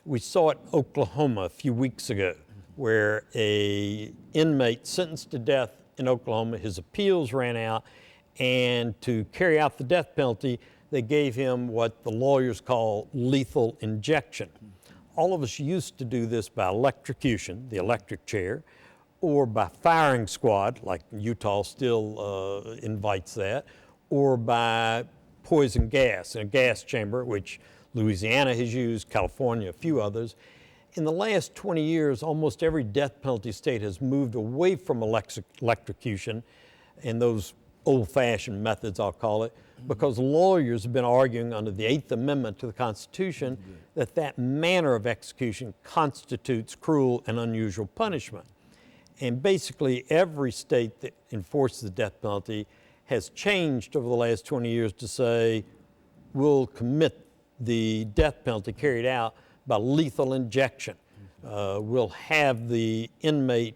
We saw it in Oklahoma a few weeks ago, where a inmate sentenced to death in Oklahoma, his appeals ran out, and to carry out the death penalty, they gave him what the lawyers call lethal injection. All of us used to do this by electrocution, the electric chair, or by firing squad, like Utah still invites that, or by poison gas in a gas chamber, which Louisiana has used, California, a few others. In the last 20 years, almost every death penalty state has moved away from electrocution and those old-fashioned methods, I'll call it, because lawyers have been arguing under the 8th Amendment to the Constitution that that manner of execution constitutes cruel and unusual punishment. And basically every state that enforces the death penalty has changed over the last 20 years to say, we'll commit the death penalty carried out by lethal injection. We'll have the inmate,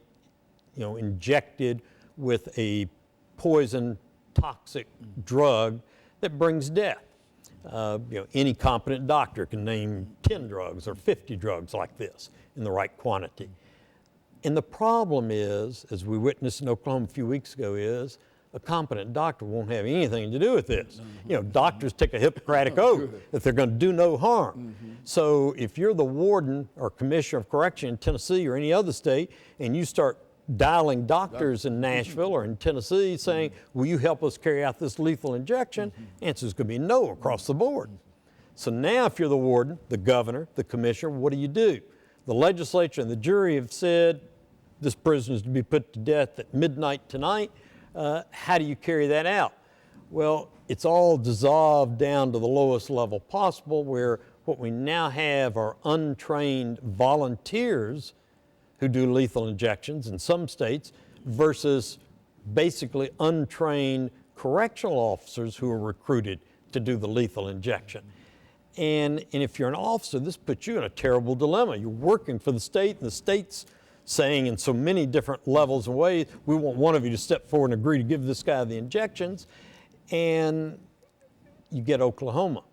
injected with a poison, toxic drug that brings death. Any competent doctor can name 10 drugs or 50 drugs like this in the right quantity. And the problem is, as we witnessed in Oklahoma a few weeks ago, is a competent doctor won't have anything to do with this. Doctors take a Hippocratic oath that they're going to do no harm. So if you're the warden or commissioner of correction in Tennessee or any other state, and you start dialing doctors in Nashville or in Tennessee saying, will you help us carry out this lethal injection? Answer's going to be no across the board. So now if you're the warden, the governor, the commissioner, what do? The legislature and the jury have said, this prisoner is to be put to death at midnight tonight. How do you carry that out? Well, it's all dissolved down to the lowest level possible, where what we now have are untrained volunteers who do lethal injections in some states versus basically untrained correctional officers who are recruited to do the lethal injection. And if you're an officer, this puts you in a terrible dilemma. You're working for the state, and the state's saying in so many different levels and ways, we want one of you to step forward and agree to give this guy the injections. And you get Oklahoma,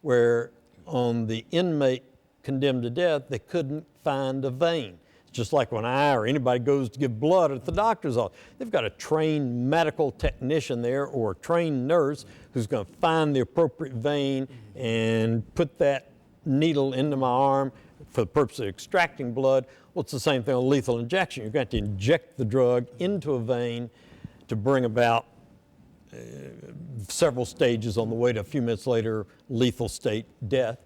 where on the inmate condemned to death, they couldn't find a vein. It's just like when I or anybody goes to give blood at the doctor's office. They've got a trained medical technician there or a trained nurse who's going to find the appropriate vein and put that needle into my arm for the purpose of extracting blood. Well, it's the same thing with lethal injection. You're going to inject the drug into a vein to bring about several stages on the way to a few minutes later, lethal state death.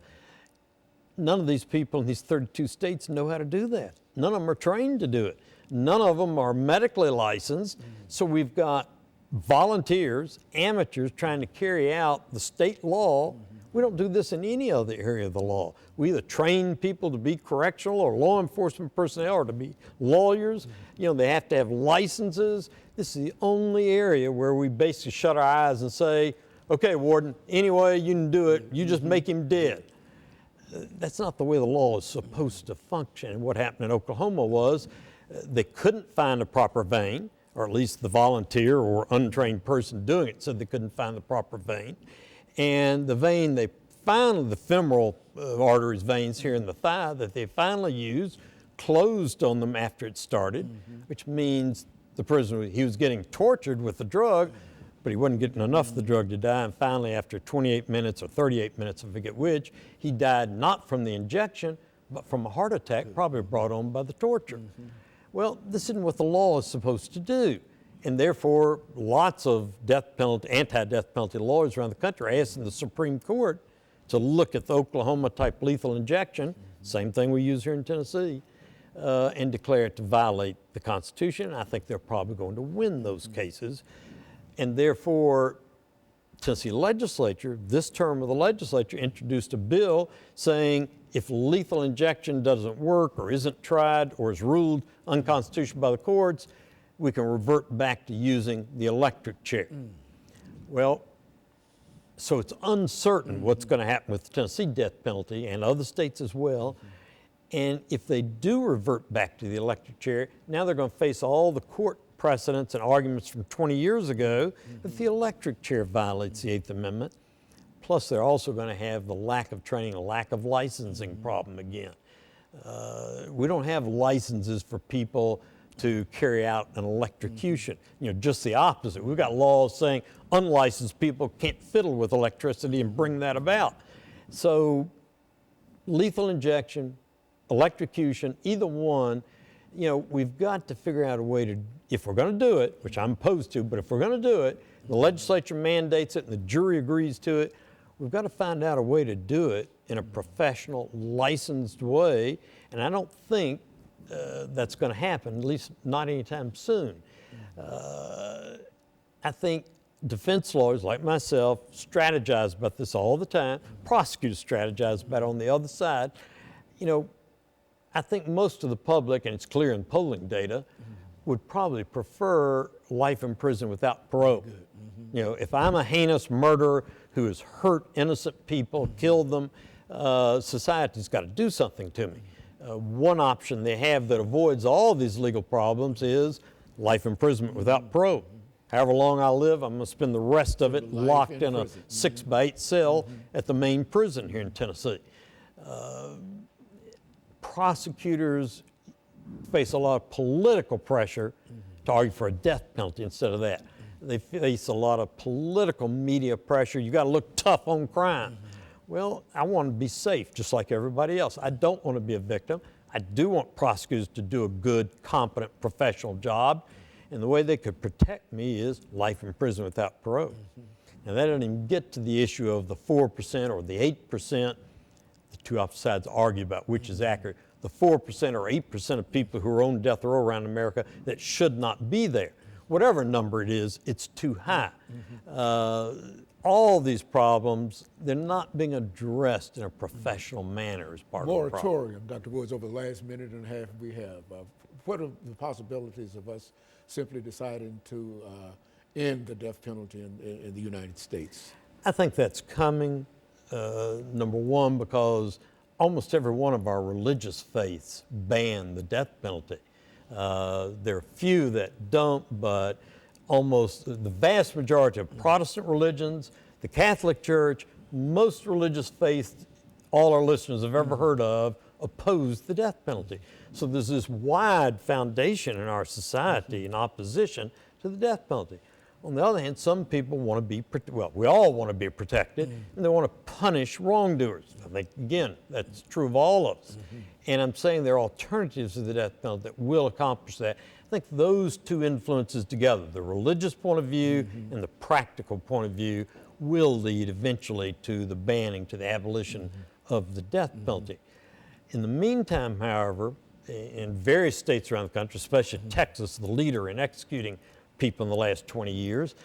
None of these people in these 32 states know how to do that. None of them are trained to do it. None of them are medically licensed. So we've got volunteers, amateurs trying to carry out the state law. We don't do this in any other area of the law. We either train people to be correctional or law enforcement personnel or to be lawyers. They have to have licenses. This is the only area where we basically shut our eyes and say, okay, warden, anyway, you can do it. You just make him dead. That's not the way the law is supposed to function. And what happened in Oklahoma was they couldn't find a proper vein, or at least the volunteer or untrained person doing it said they couldn't find the proper vein. And the vein they finally, the femoral arteries, veins here in the thigh that they finally used, closed on them after it started, which means the prisoner, he was getting tortured with the drug, but he wasn't getting enough of the drug to die. And finally, after 28 minutes or 38 minutes, I forget which, he died not from the injection, but from a heart attack, probably brought on by the torture. Well, this isn't what the law is supposed to do. And therefore, lots of death penalty, anti-death penalty lawyers around the country are asking the Supreme Court to look at the Oklahoma-type lethal injection, same thing we use here in Tennessee, and declare it to violate the Constitution. I think they're probably going to win those cases. And therefore, Tennessee legislature, this term of the legislature, introduced a bill saying if lethal injection doesn't work or isn't tried or is ruled unconstitutional by the courts, we can revert back to using the electric chair. Well, so it's uncertain what's going to happen with the Tennessee death penalty and other states as well. And if they do revert back to the electric chair, now they're going to face all the court precedents and arguments from 20 years ago that the electric chair violates the 8th Amendment. plus they're also going to have the lack of training, a lack of licensing problem again. We don't have licenses for people to carry out an electrocution. You know, just the opposite. We've got laws saying unlicensed people can't fiddle with electricity and bring that about. So lethal injection, electrocution, either one, you know, we've got to figure out a way to, if we're going to do it, which I'm opposed to, but if we're going to do it, the legislature mandates it and the jury agrees to it, we've got to find out a way to do it in a professional, licensed way. And I don't think that's going to happen, at least not anytime soon. I think defense lawyers like myself strategize about this all the time. Prosecutors strategize about it on the other side. You know, I think most of the public, and it's clear in polling data, would probably prefer life in prison without parole. You know, if I'm a heinous murderer who has hurt innocent people, killed them, society's got to do something to me. One option they have that avoids all these legal problems is life imprisonment without parole. However long I live, I'm going to spend the rest of it locked in a 6x8 cell at the main prison here in Tennessee. Prosecutors face a lot of political pressure to argue for a death penalty instead of that. They face a lot of political media pressure. You got to look tough on crime. Well, I want to be safe just like everybody else. I don't want to be a victim. I do want prosecutors to do a good, competent, professional job. And the way they could protect me is life in prison without parole. Now that doesn't even get to the issue of the 4% or the 8%. The two opposite sides argue about which is accurate. The 4% or 8% of people who are on death row around America that should not be there. Whatever number it is, it's too high. All these problems, they're not being addressed in a professional manner as part of the problem. Moratorium, Dr. Woods, over the last minute and a half we have. What are the possibilities of us simply deciding to end the death penalty in the United States? I think that's coming, number one, because almost every one of our religious faiths ban the death penalty. There are few that don't, but almost the vast majority of Protestant religions, the Catholic Church, most religious faiths all our listeners have ever heard of oppose the death penalty. So there's this wide foundation in our society in opposition to the death penalty. On the other hand, some people want to be, well, we all want to be protected, and they want to punish wrongdoers. I think, again, that's true of all of us. And I'm saying there are alternatives to the death penalty that will accomplish that. I think those two influences together, the religious point of view and the practical point of view, will lead eventually to the banning, to the abolition of the death penalty. In the meantime, however, in various states around the country, especially Texas, the leader in executing people in the last 20 years,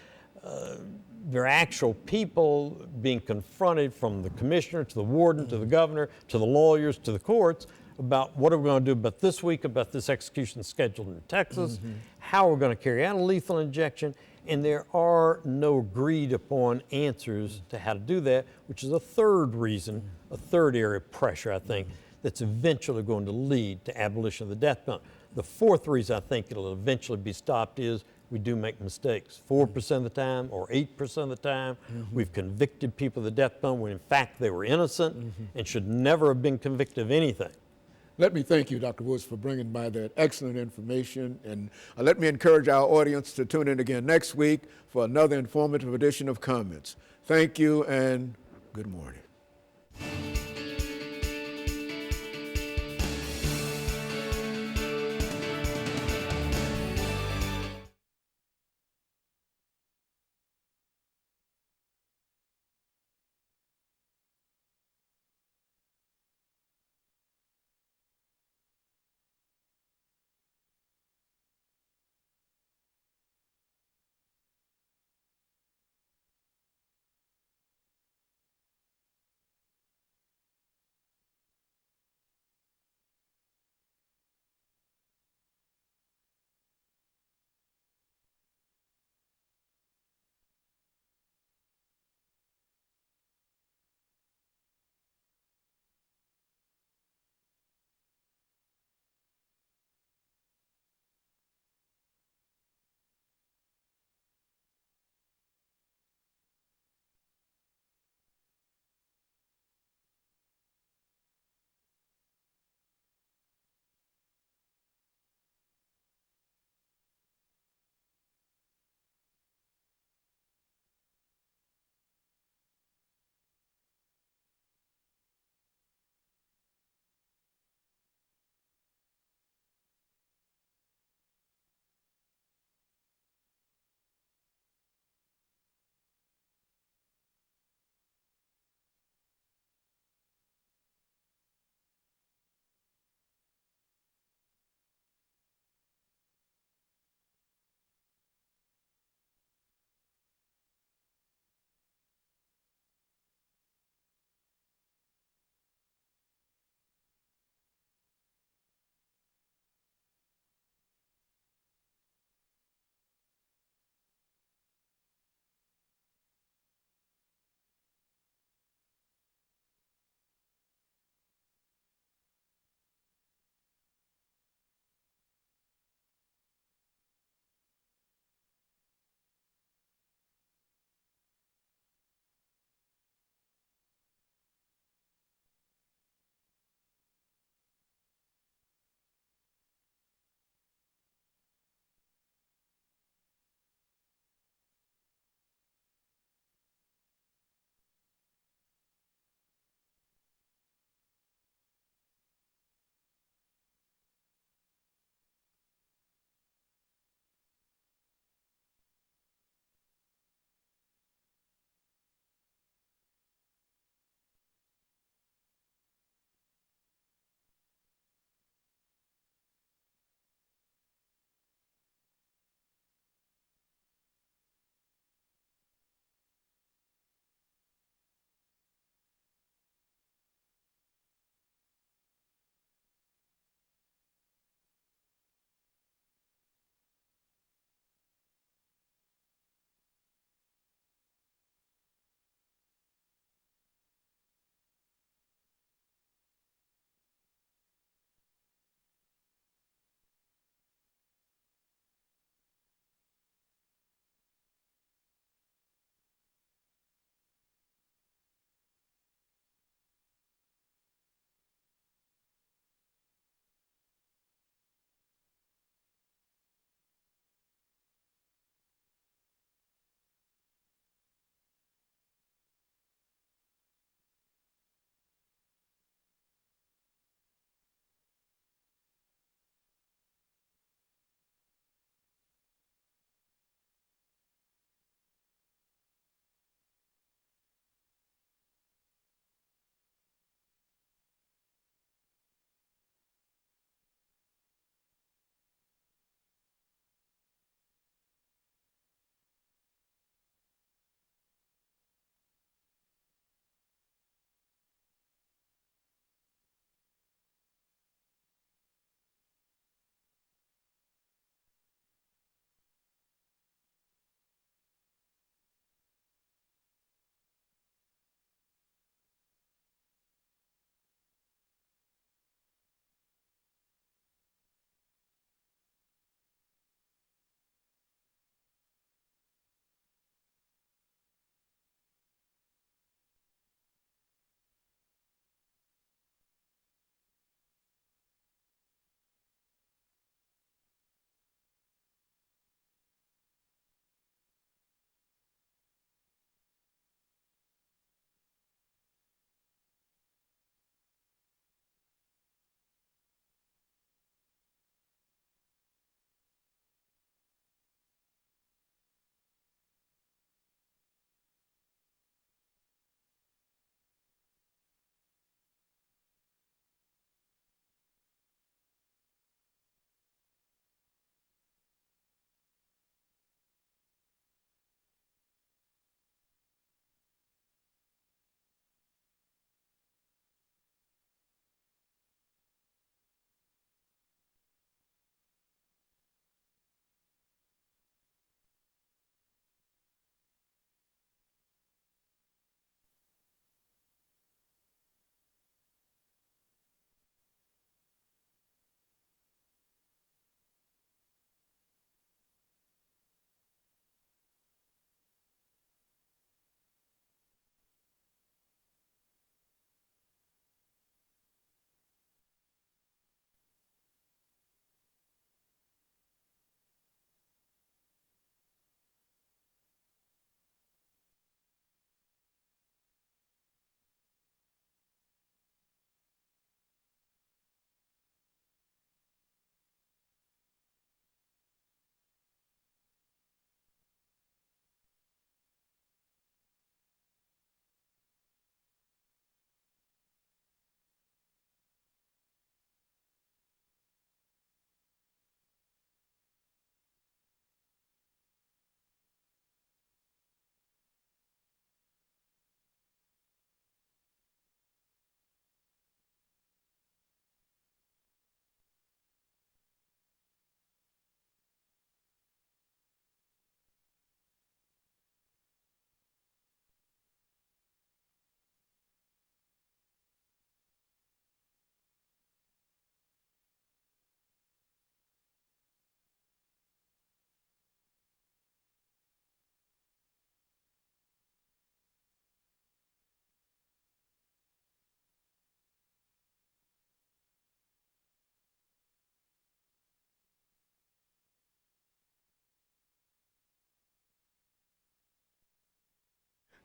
there are actual people being confronted from the commissioner to the warden to the governor to the lawyers to the courts about what are we going to do about this week, about this execution scheduled in Texas, how we're going to carry out a lethal injection, and there are no agreed upon answers to how to do that, which is a third reason, a third area of pressure, I think, that's eventually going to lead to abolition of the death penalty. The fourth reason I think it'll eventually be stopped is we do make mistakes. 4% of the time or 8% of the time, we've convicted people of the death penalty when in fact they were innocent and should never have been convicted of anything. Let me thank you, Dr. Woods, for bringing by that excellent information. And let me encourage our audience to tune in again next week for another informative edition of Comments. Thank you and good morning.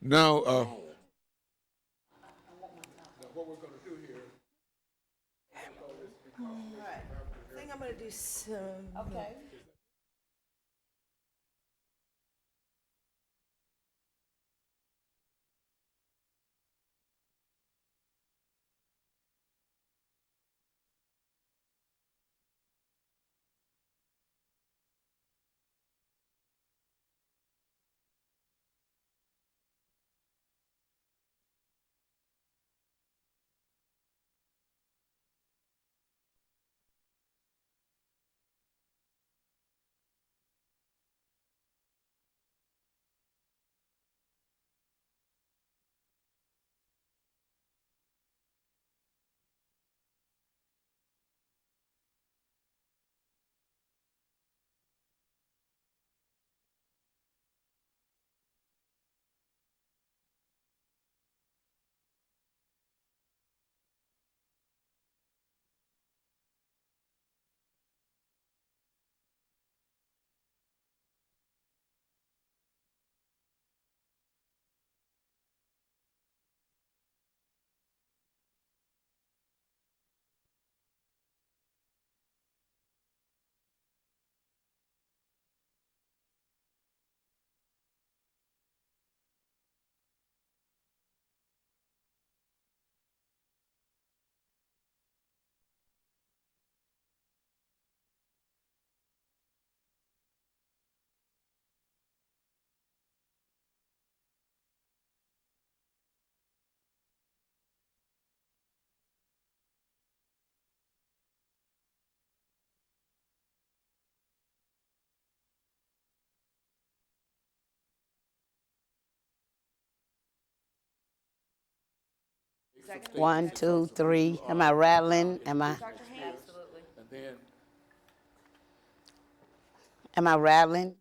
Now, what we're going to do here. I think I'm gonna do some. Okay. One, two, three. Am I rattling? And then Am I rattling?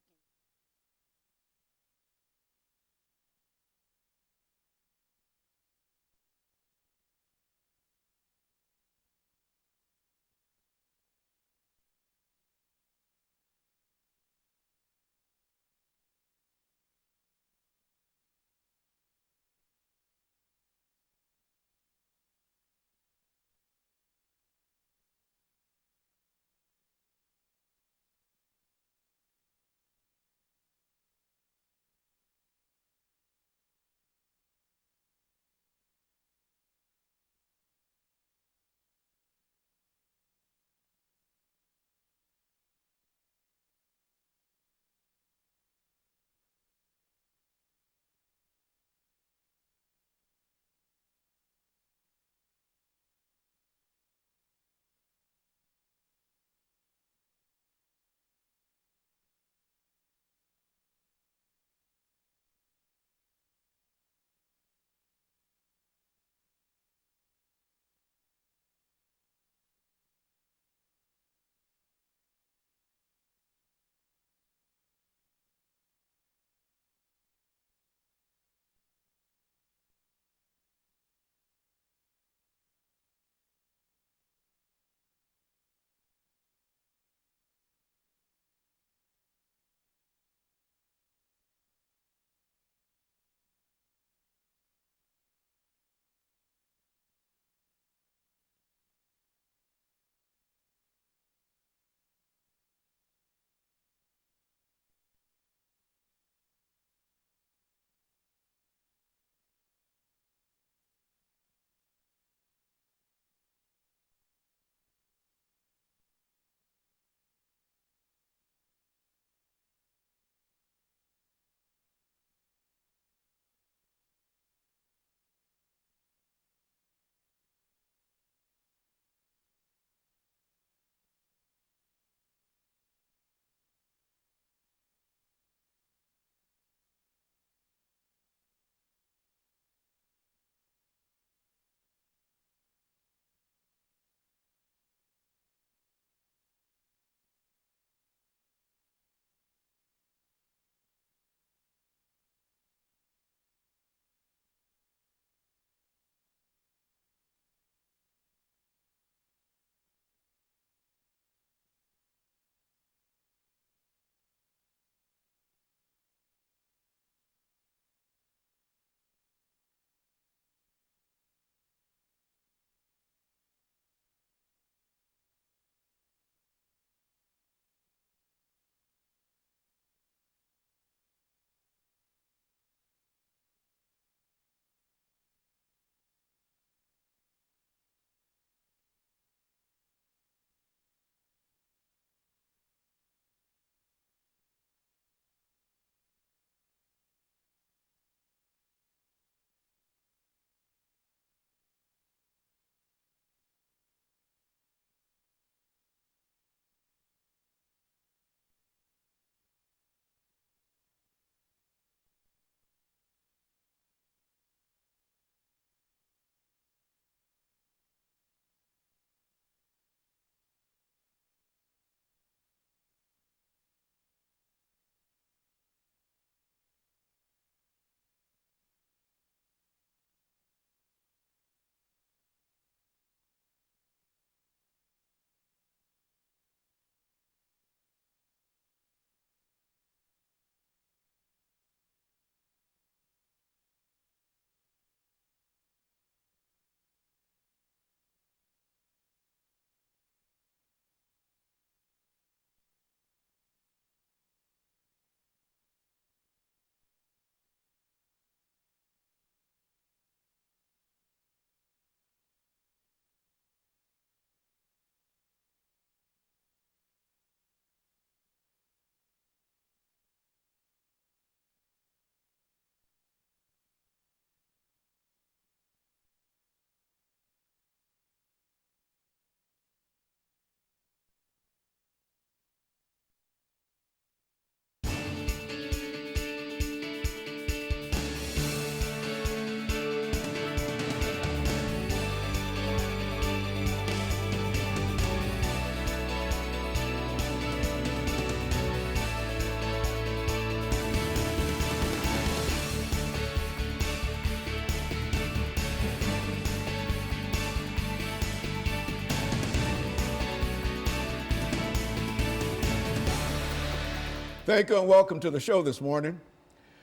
Thank you and welcome to the show this morning.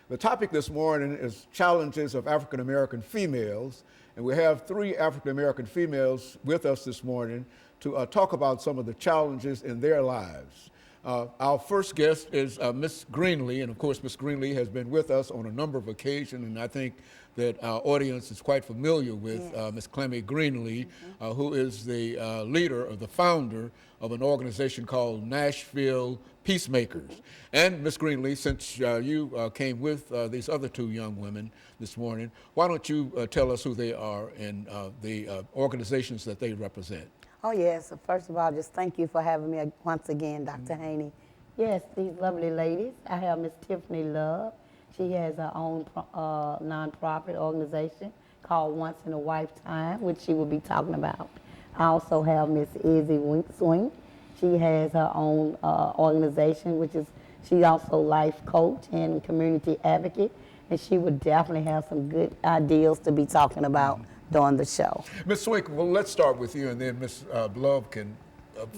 The topic this morning is challenges of African American females, and we have 3 African American females with us this morning to talk about some of the challenges in their lives. Our first guest is Miss Greenlee, and of course Miss Greenlee has been with us on a number of occasions, and I think that our audience is quite familiar with Miss Clemmy Greenlee, who is the leader or the founder of an organization called Nashville Peacemakers. And Miss Greenlee, since you came with these other 2 young women this morning, why don't you tell us who they are and the organizations that they represent? Oh, yes. So first of all, just thank you for having me once again, Dr. Haney. Yes, these lovely ladies. I have Miss Tiffany Love. She has her own nonprofit organization called Once in a Lifetime, which she will be talking about. I also have Miss ISwink. She has her own organization, which is, she's also life coach and community advocate, and she would definitely have some good ideas to be talking about during the show. Ms. Swink, well, let's start with you, and then Ms. Love can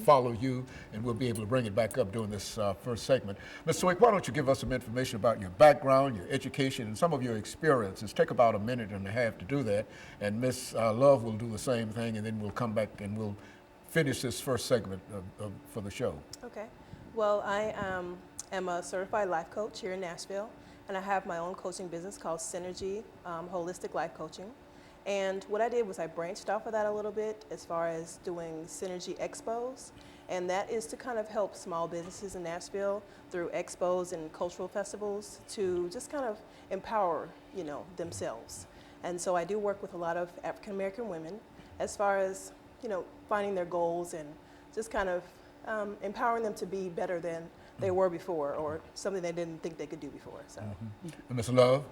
follow you, and we'll be able to bring it back up during this first segment. Ms. Swink, why don't you give us some information about your background, your education, and some of your experiences. Take about a minute and a half to do that, and Ms. Love will do the same thing, and then we'll come back and we'll finish this first segment for the show. Okay. Well, I am a certified life coach here in Nashville, and I have my own coaching business called Synergy Holistic Life Coaching. And what I did was I branched off of that a little bit as far as doing Synergy Expos, and that is to kind of help small businesses in Nashville through expos and cultural festivals to just kind of empower, themselves. And so I do work with a lot of African American women as far as, finding their goals and just kind of empowering them to be better than they were before, or something they didn't think they could do before. So. And Ms. Love?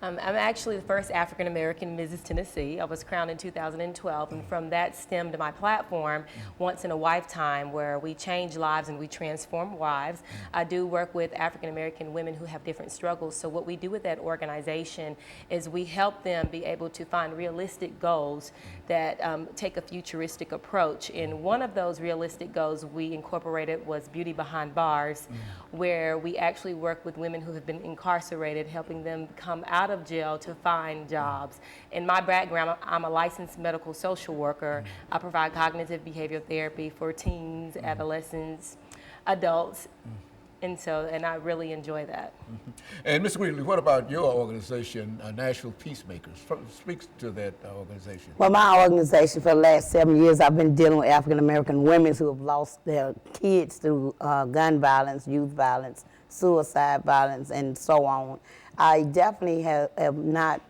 I'm actually the first African American Mrs. Tennessee. I was crowned in 2012, and from that stemmed my platform, Once in a Lifetime, where we change lives and we transform lives. I do work with African American women who have different struggles. So what we do with that organization is we help them be able to find realistic goals that take a futuristic approach. And one of those realistic goals we incorporated was Beauty Behind Bars, where we actually work with women who have been incarcerated, helping them come out of jail to find jobs. In my background, I'm a licensed medical social worker. I provide cognitive behavioral therapy for teens, adolescents, adults, and I really enjoy that. And Ms. Greenlee, what about your organization, Nashville Peacemakers? Speak to that organization. Well, my organization for the last 7 years, I've been dealing with African American women who have lost their kids through gun violence, youth violence, suicide violence, and so on. I definitely have not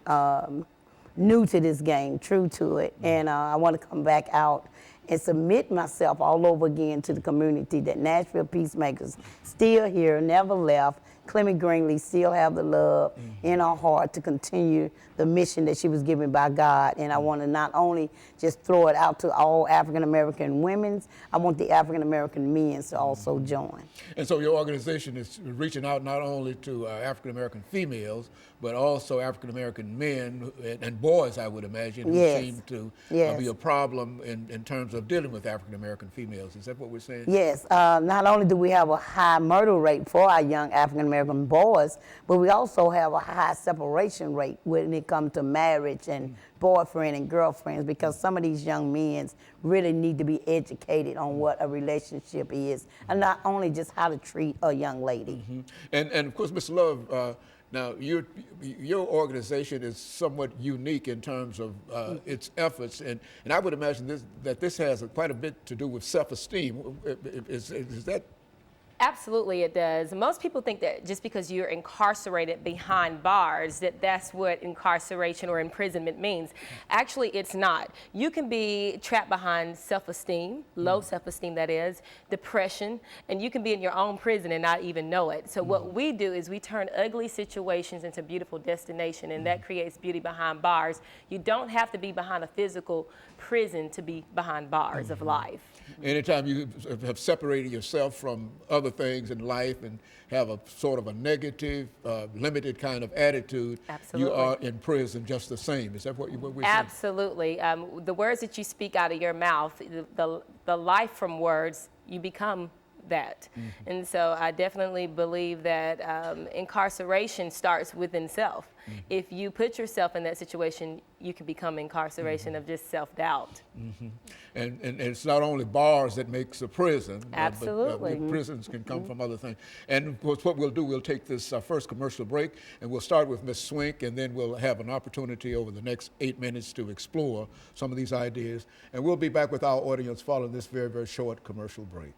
new to this game, true to it, and I want to come back out and submit myself all over again to the community that Nashville Peacemakers still here, never left. Clemmy Greenlee still have the love in her heart to continue the mission that she was given by God. And I want to not only just throw it out to all African American women, I want the African American men to also join. And so your organization is reaching out not only to African American females, but also African American men and boys, I would imagine, who seem to be a problem in terms of dealing with African American females. Is that what we're saying? Yes. Not only do we have a high murder rate for our young African American boys, but we also have a high separation rate when it comes to marriage and boyfriend and girlfriends, because some of these young men really need to be educated on what a relationship is, and not only just how to treat a young lady. And of course, Ms. Love, now your organization is somewhat unique in terms of its efforts, and I would imagine that this has quite a bit to do with self-esteem. Is that? Absolutely it does. Most people think that just because you're incarcerated behind bars, that's what incarceration or imprisonment means. Actually, it's not. You can be trapped behind self-esteem, low self-esteem that is, depression, and you can be in your own prison and not even know it. So what we do is we turn ugly situations into beautiful destination, and that creates beauty behind bars. You don't have to be behind a physical prison to be behind bars of life. Anytime you have separated yourself from other things in life and have a sort of a negative, limited kind of attitude, you are in prison just the same. Is that what we're saying? Absolutely. The words that you speak out of your mouth, the life from words, you become that. And so I definitely believe that incarceration starts within self. If you put yourself in that situation, you can become incarceration of just self-doubt. And it's not only bars that makes a prison. Absolutely. But prisons can come from other things. And of course, what we'll do, we'll take this first commercial break, and we'll start with Ms. Swink, and then we'll have an opportunity over the next 8 minutes to explore some of these ideas. And we'll be back with our audience following this very, very short commercial break.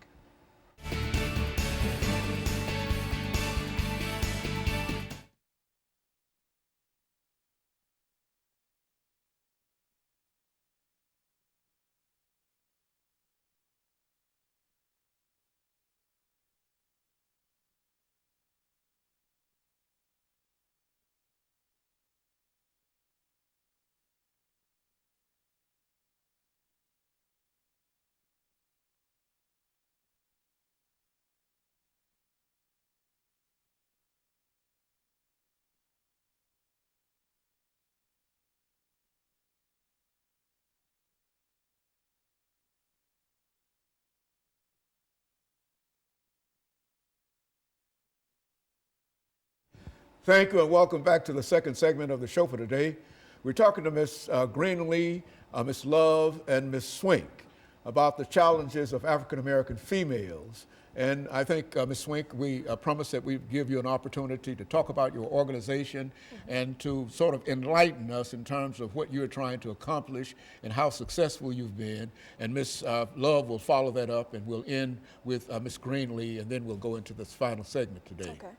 Thank you, and welcome back to the second segment of the show for today. We're talking to Ms. Greenlee, Ms. Love, and Ms. Swink about the challenges of African American females. And I think, Ms. Swink, we promised that we'd give you an opportunity to talk about your organization and to sort of enlighten us in terms of what you're trying to accomplish and how successful you've been. And Ms. Love will follow that up, and we'll end with Ms. Greenlee, and then we'll go into this final segment today. Okay.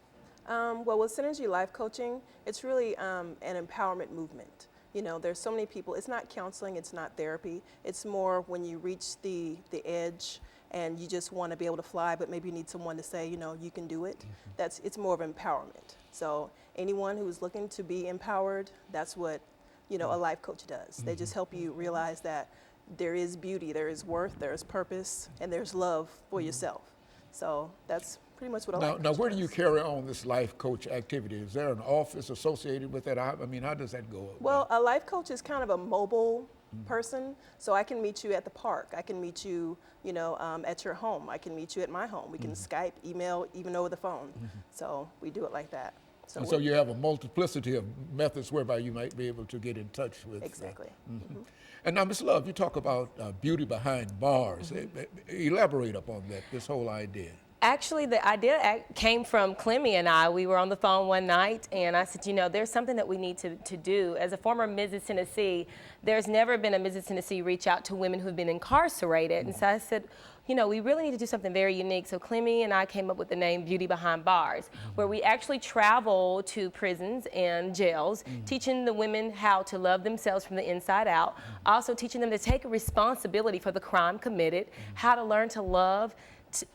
Well, with Synergy Life Coaching, it's really an empowerment movement. You know, there's so many people. It's not counseling, it's not therapy. It's more when you reach the edge and you just want to be able to fly, but maybe you need someone to say, you know, you can do it. It's more of empowerment. So anyone who's looking to be empowered, that's what, you know, a life coach does. They just help you realize that there is beauty, there is worth, there is purpose, and there's love for yourself. So that's pretty much what a life coach Now, where do does. you carry on this life coach activity? Is there an office associated with that? I mean, how does that go? Well, a life coach is kind of a mobile person, so I can meet you at the park. I can meet you, you know, at your home. I can meet you at my home. We can Skype, email, even over the phone. So we do it like that. And so you have a multiplicity of methods whereby you might be able to get in touch with. Exactly. And now, Ms. Love, you talk about beauty behind bars. Elaborate upon that, this whole idea. Actually, the idea came from Clemmy and I. We were on the phone one night, and I said, you know, there's something that we need to do. As a former Mrs. Tennessee, there's never been a Mrs. Tennessee reach out to women who've been incarcerated. And so I said, you know, we really need to do something very unique. So Clemmy and I came up with the name Beauty Behind Bars, where we actually travel to prisons and jails, teaching the women how to love themselves from the inside out, also teaching them to take responsibility for the crime committed, how to learn to love,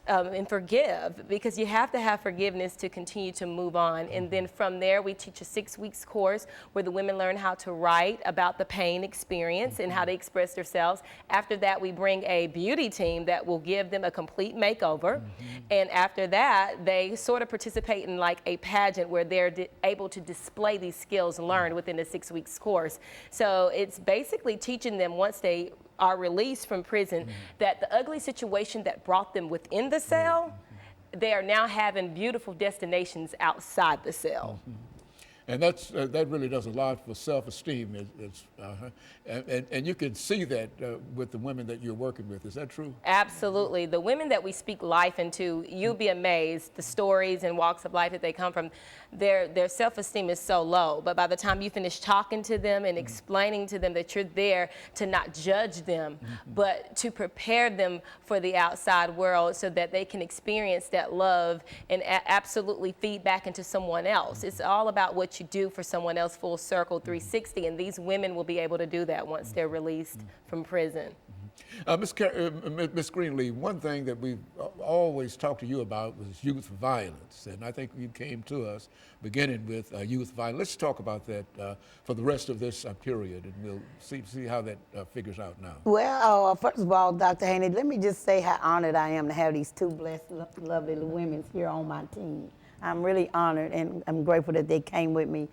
and forgive, because you have to have forgiveness to continue to move on. And then from there, we teach a 6-week course where the women learn how to write about the pain experience and how to express themselves. After that, we bring a beauty team that will give them a complete makeover. And after that, they sort of participate in like a pageant where they're able to display these skills learned within the 6 weeks course. So it's basically teaching them, once they are released from prison, that the ugly situation that brought them within the cell, they are now having beautiful destinations outside the cell. And that's, that really does a lot for self-esteem. And you can see that with the women that you're working with. Is that true? Absolutely. The women that we speak life into, you'll be amazed, the stories and walks of life that they come from, their self-esteem is so low. But by the time you finish talking to them and explaining to them that you're there to not judge them, but to prepare them for the outside world so that they can experience that love and absolutely feed back into someone else. It's all about what you do for someone else, full circle, 360, and these women will be able to do that once they're released from prison. Ms. Greenlee, one thing that we've always talked to you about was youth violence, and I think you came to us beginning with youth violence. Let's talk about that for the rest of this period, and we'll see how that figures out now. Well, first of all, Dr. Haney, let me just say how honored I am to have these two blessed, lovely women here on my team. I'm really honored, and I'm grateful that they came with me.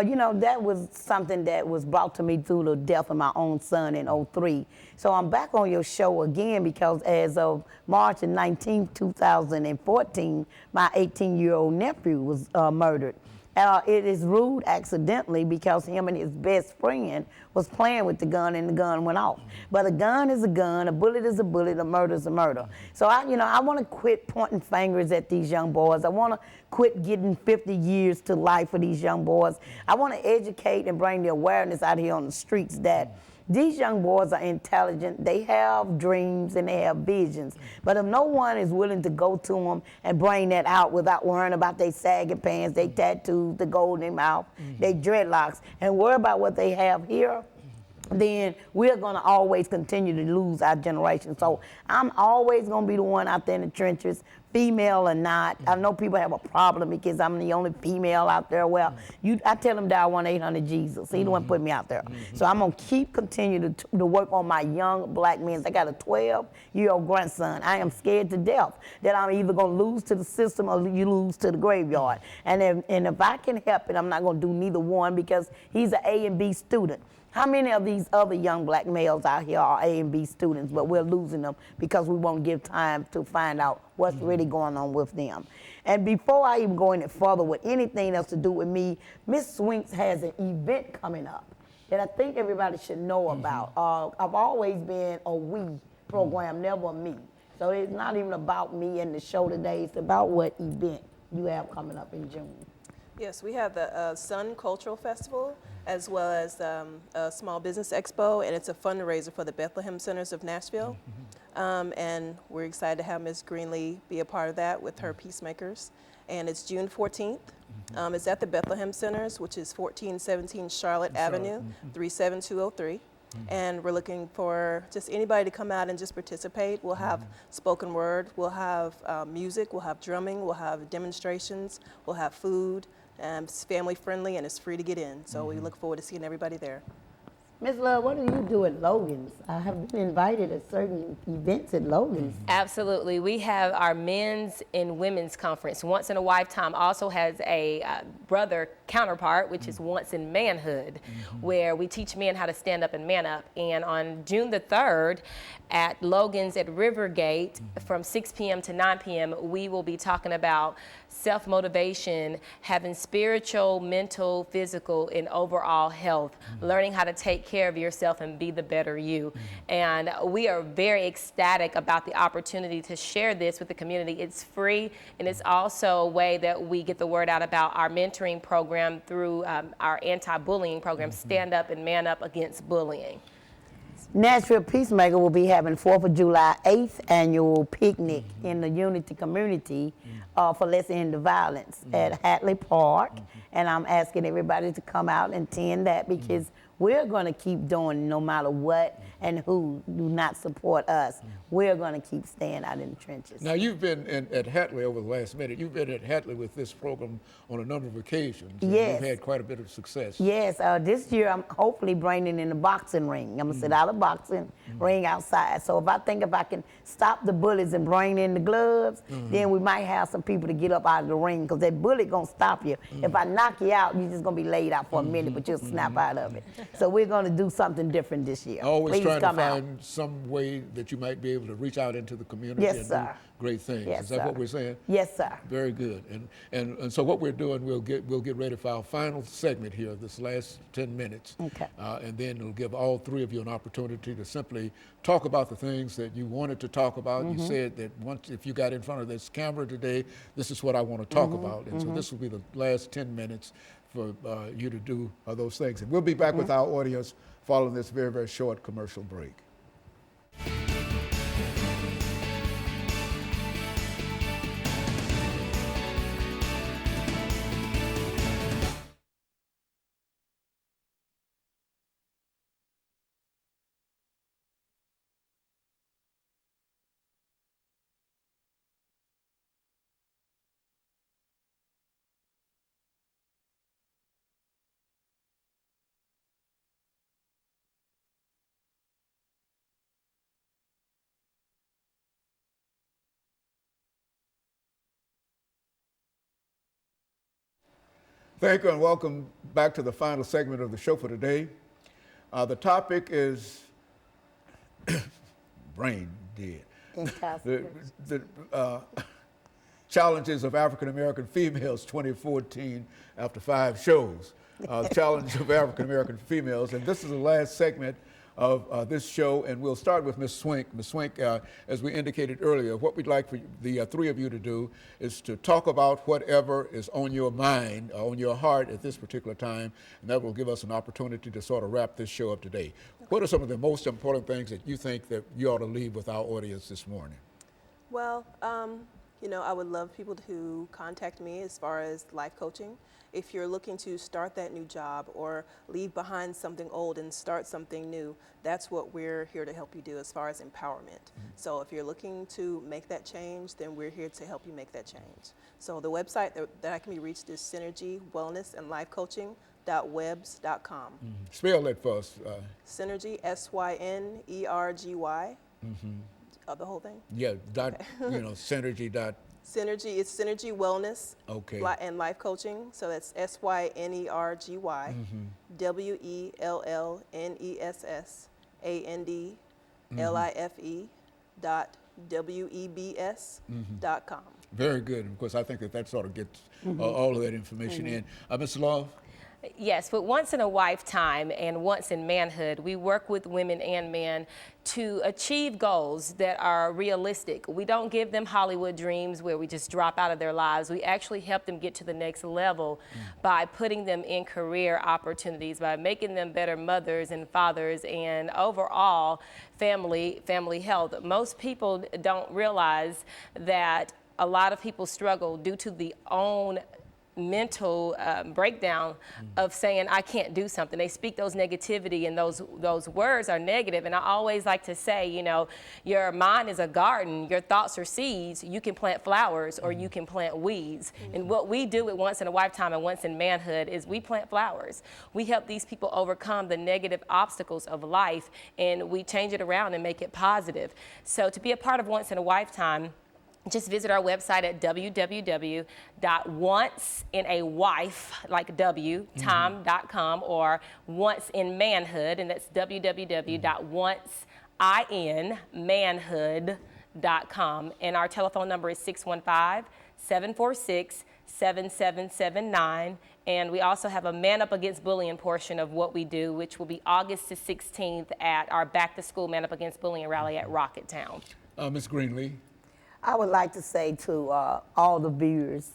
You know, that was something that was brought to me through the death of my own son in '03. So I'm back on your show again because as of March 19, 2014, my 18-year-old nephew was murdered. It is rude accidentally because him and his best friend was playing with the gun and the gun went off. But a gun is a gun, a bullet is a bullet, a murder is a murder. So I want to quit pointing fingers at these young boys. I want to quit getting 50 years to life for these young boys. I want to educate and bring the awareness out here on the streets that these young boys are intelligent, they have dreams and they have visions. But if no one is willing to go to them and bring that out without worrying about their sagging pants, their tattoos, the gold in their mouth, their dreadlocks, and worry about what they have here, then we're going to always continue to lose our generation. So I'm always going to be the one out there in the trenches, female or not. I know people have a problem because I'm the only female out there. Well, I tell them dial 1-800-JESUS. He the one put me out there. So I'm going to continue to work on my young black men. I got a 12-year-old grandson. I am scared to death that I'm either going to lose to the system or you lose to the graveyard. And if I can help it, I'm not going to do neither one because he's an A and B student. How many of these other young black males out here are A and B students, but we're losing them because we won't give time to find out what's really going on with them? And before I even go any further with anything else to do with me, ISwink has an event coming up that I think everybody should know about. I've always been a we program, never a me. So it's not even about me and the show today. It's about what event you have coming up in June. Yes, we have the Sun Cultural Festival as well as a Small Business Expo, and it's a fundraiser for the Bethlehem Centers of Nashville. And we're excited to have Ms. Greenlee be a part of that with her Peacemakers. And it's June 14th. It's at the Bethlehem Centers, which is 1417 Charlotte Avenue, 37203. And we're looking for just anybody to come out and just participate. We'll have spoken word, we'll have music, we'll have drumming, we'll have demonstrations, we'll have food. It's family friendly and it's free to get in. So we look forward to seeing everybody there. Ms. Love, what do you do at Logan's? I have been invited at certain events at Logan's. Absolutely. We have our men's and women's conference. Once in a Lifetime also has a brother counterpart, which is Once in Manhood, where we teach men how to stand up and man up. And on June the 3rd at Logan's at Rivergate from 6 p.m. to 9 p.m., we will be talking about self-motivation, having spiritual, mental, physical, and overall health, learning how to take care of yourself and be the better you. And we are very ecstatic about the opportunity to share this with the community. It's free, and it's also a way that we get the word out about our mentoring program through our anti-bullying program, Stand Up and Man Up Against Bullying. Nashville Peacemaker will be having 4th of July 8th annual picnic in the Unity community for Let's End the Violence at Hatley Park. And I'm asking everybody to come out and attend that because we're going to keep doing no matter what and who do not support us. We're going to keep staying out in the trenches. Now, you've been at Hatley over the last minute. You've been at Hatley with this program on a number of occasions. Yes. You've had quite a bit of success. Yes, this year I'm hopefully bringing in the boxing ring. I'm going to sit out a boxing ring outside. So if I can stop the bullets and bring in the gloves, then we might have some people to get up out of the ring because that bullet going to stop you. If I knock you out, you're just going to be laid out for a minute, but you'll snap out of it. So we're going to do something different this year. Always Please trying to come out. find some way that you might be able to reach out into the community Yes, and sir. do great things. Yes, Is that sir. what we're saying? Yes, sir. Very good. And so what we're doing, we'll get ready for our final segment here, this last 10 minutes. Okay. And then it'll give all three of you an opportunity to simply talk about the things that you wanted to talk about. You said that if you got in front of this camera today, this is what I want to talk about. And so this will be the last 10 minutes for you to do those things. And we'll be back with our audience following this very, very short commercial break. Thank you and welcome back to the final segment of the show for today. The topic is brain dead. The challenges of African American females 2014 after 5 shows. Challenge of African American females. And this is the last segment of this show, and we'll start with Ms. Swink. Ms. Swink, as we indicated earlier, what we'd like for the 3 of you to do is to talk about whatever is on your mind, on your heart at this particular time, and that will give us an opportunity to sort of wrap this show up today. Okay. What are some of the most important things that you think that you ought to leave with our audience this morning? Well, you know, I would love people to contact me as far as life coaching. If you're looking to start that new job or leave behind something old and start something new, that's what we're here to help you do as far as empowerment. So if you're looking to make that change, then we're here to help you make that change. So the website that I can be reached is Synergy Wellness and Life Coaching.webs.com. Spell that for us. Synergy, SYNERGY. The whole thing? Yeah, synergy dot. Synergy, it's Synergy Wellness and Life Coaching. So that's SYNERGY, WELLNESSANDLIFE.WEBS.com. Very good. Of course, I think that sort of gets all of that information in. Ms. Love? Yes, but Once in a Lifetime and Once in Manhood, we work with women and men to achieve goals that are realistic. We don't give them Hollywood dreams where we just drop out of their lives. We actually help them get to the next level by putting them in career opportunities, by making them better mothers and fathers, and overall family health. Most people don't realize that a lot of people struggle due to the own mental breakdown of saying I can't do something. They speak those negativity, and those words are negative. And I always like to say, you know, your mind is a garden, your thoughts are seeds. You can plant flowers or you can plant weeds. And what we do at Once in a Lifetime and Once in Manhood is we plant flowers. We help these people overcome the negative obstacles of life, and we change it around and make it positive. So to be a part of Once in a Lifetime, just visit our website at www.onceinawife.com or Once in Manhood, and that's www.onceinmanhood.com. And our telephone number is 615-746-7779. And we also have a Man Up Against Bullying portion of what we do, which will be August the 16th at our Back to School Man Up Against Bullying rally at Rocketown. Ms. Greenlee? I would like to say to all the viewers,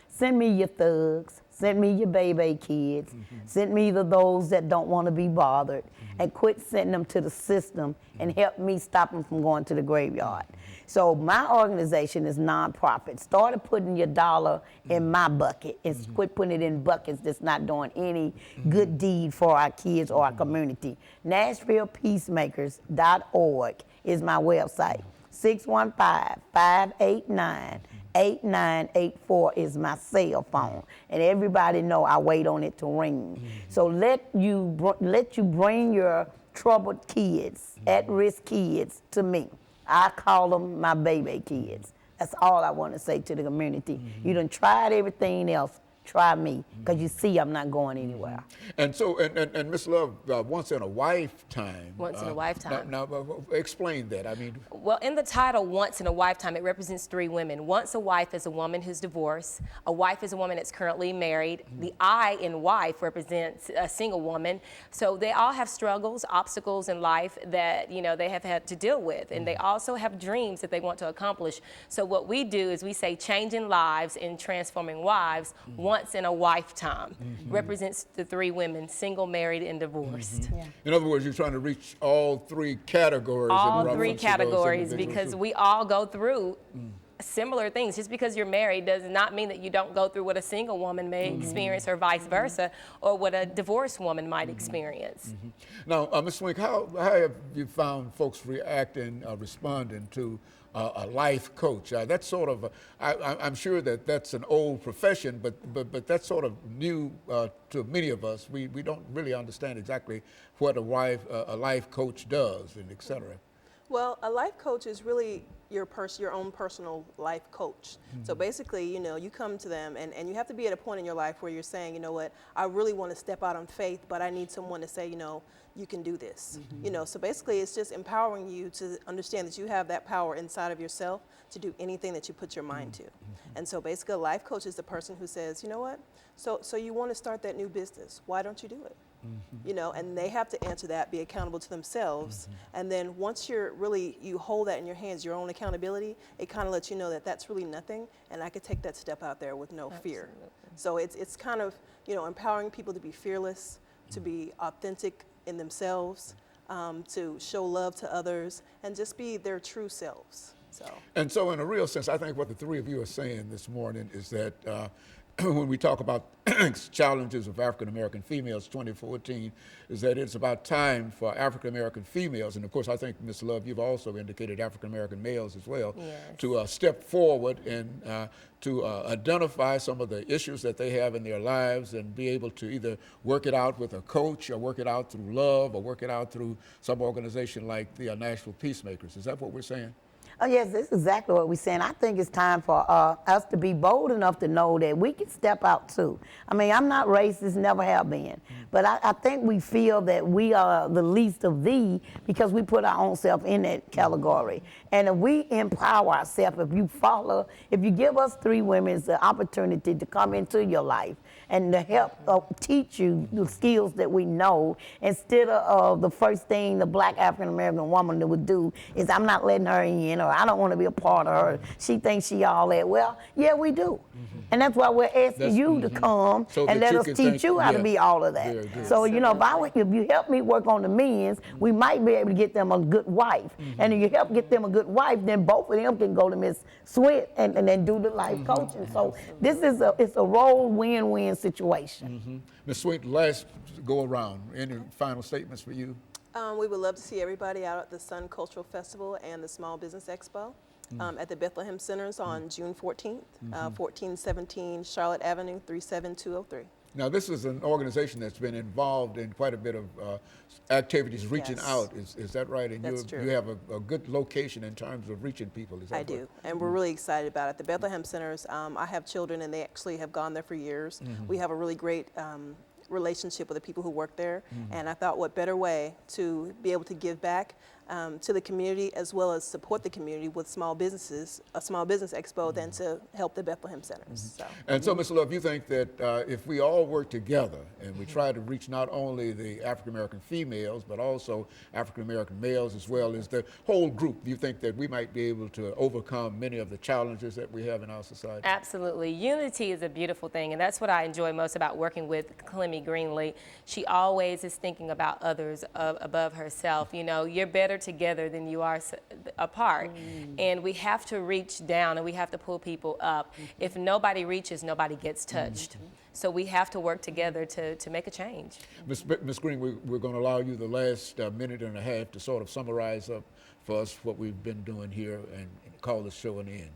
send me your thugs, send me your baby kids, send me those that don't want to be bothered, and quit sending them to the system and help me stop them from going to the graveyard. So my organization is nonprofit. Started putting your dollar in my bucket and quit putting it in buckets that's not doing any good deed for our kids or our community. NashvillePeacemakers.org is my website. 615-589-8984 is my cell phone, and everybody know I wait on it to ring. So let you bring your troubled kids, at-risk kids, to me. I call them my baby kids. That's all I want to say to the community. You done tried everything else. Try me, because you see I'm not going anywhere. And so, and Ms. Love, Once in a Lifetime. Once in a Lifetime. Now, explain that. I mean. Well, in the title, Once in a Lifetime, it represents 3 women. Once a wife is a woman who's divorced. A wife is a woman that's currently married. The I in wife represents a single woman. So they all have struggles, obstacles in life that, you know, they have had to deal with. And they also have dreams that they want to accomplish. So what we do is we say changing lives and transforming wives. Once in a Lifetime represents the 3 women, single, married, and divorced. In other words, you're trying to reach all 3 categories. All 3 categories, because we all go through similar things. Just because you're married does not mean that you don't go through what a single woman may experience, or vice versa, or what a divorced woman might experience. Now, Ms. Swink, how have you found folks reacting, responding to a life coach? That's sort of, I'm sure that that's an old profession, but that's sort of new to many of us. We don't really understand exactly what a life coach does, and et cetera. Well, a life coach is really your own personal life coach. So basically, you know, you come to them and you have to be at a point in your life where you're saying, you know what, I really want to step out on faith, but I need someone to say, you know, you can do this. You know, so basically it's just empowering you to understand that you have that power inside of yourself to do anything that you put your mind to. And so basically a life coach is the person who says, you know what, so you want to start that new business, why don't you do it? You know, and they have to answer that, be accountable to themselves. And then once you hold that in your hands, your own accountability, it kind of lets you know that that's really nothing, and I could take that step out there with no fear. So it's kind of, you know, empowering people to be fearless, to be authentic in themselves, to show love to others, and just be their true selves. And so in a real sense, I think what the three of you are saying this morning is that when we talk about challenges of African American females 2014, is that it's about time for African American females, and of course I think, Ms. Love, you've also indicated African American males as well, to step forward and to identify some of the issues that they have in their lives and be able to either work it out with a coach or work it out through love or work it out through some organization like the Nashville Peacemakers. Is that what we're saying? Oh, yes, this is exactly what we're saying. I think it's time for us to be bold enough to know that we can step out too. I mean, I'm not racist, never have been. But I think we feel that we are the least of thee because we put our own self in that category. And if we empower ourselves, if you give us three women the opportunity to come into your life and to help teach you the skills that we know, instead of the first thing the black African-American woman would do is, I'm not letting her in, or I don't want to be a part of her. She thinks she all that. Well, yeah, we do. And that's why we're asking you to come so and let us teach you how to be all of that. So, you know, if you help me work on the men's, we might be able to get them a good wife. And if you help get them a good wife, then both of them can go to Ms. Swint and then do the life coaching. So this is it's a role win-win situation. Ms. Swint, last go around, any final statements for you? We would love to see everybody out at the Sun Cultural Festival and the Small Business Expo at the Bethlehem Centers on June 14th, 1417 Charlotte Avenue, 37203. Now, this is an organization that's been involved in quite a bit of activities reaching out. Is that right? And That's true. You have a good location in terms of reaching people. Is that I do, and we're really excited about it. The Bethlehem Centers, I have children, and they actually have gone there for years. We have a really great relationship with the people who work there, and I thought what better way to be able to give back to the community as well as support the community with small businesses, a small business expo, than to help the Bethlehem Centers. So. And so, Ms. Love, you think that if we all work together and we try to reach not only the African American females, but also African American males as well as the whole group, do you think that we might be able to overcome many of the challenges that we have in our society? Absolutely. Unity is a beautiful thing, and that's what I enjoy most about working with CGreenlee. She always is thinking about others above herself. You know, you're better together than you are apart, and we have to reach down and we have to pull people up. If nobody reaches, nobody gets touched. So we have to work together to make a change. Ms. Green, we're going to allow you the last minute and a half to sort of summarize up for us what we've been doing here and call the show an end.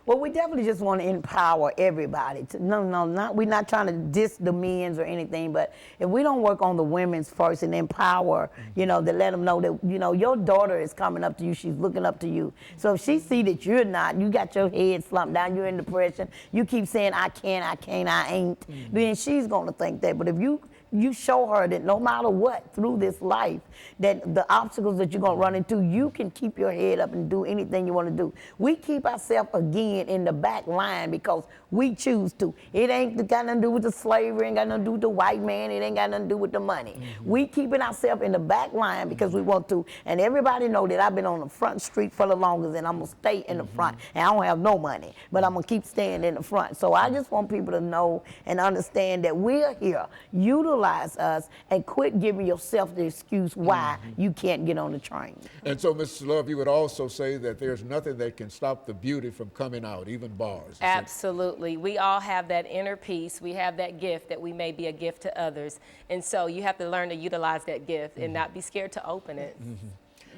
Well, we definitely just want to empower everybody. We're not trying to diss the men's or anything, but if we don't work on the women's first and empower, you know, to let them know that, you know, your daughter is coming up to you, she's looking up to you. So if she see that you're not, you got your head slumped down, you're in depression, you keep saying, I can't, I ain't, then she's going to think that. But if you show her that no matter what through this life, that the obstacles that you're going to run into, you can keep your head up and do anything you want to do. We keep ourselves again in the back line because we choose to. It ain't got nothing to do with the slavery, ain't got nothing to do with the white man, it ain't got nothing to do with the money. We keeping ourselves in the back line because we want to. And everybody know that I've been on the front street for the longest, and I'm going to stay in the front. And I don't have no money, but I'm going to keep staying in the front. So I just want people to know and understand that we're here. Utilize us and quit giving yourself the excuse why you can't get on the train. And so, Mrs. Love, you would also say that there's nothing that can stop the beauty from coming out, even bars. Absolutely. We all have that inner peace. We have that gift that we may be a gift to others. And so you have to learn to utilize that gift and not be scared to open it.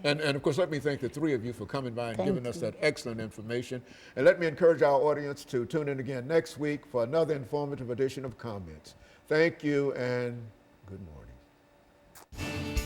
And of course, let me thank the three of you for coming by and giving us that excellent information. And let me encourage our audience to tune in again next week for another informative edition of Comments. Thank you and good morning.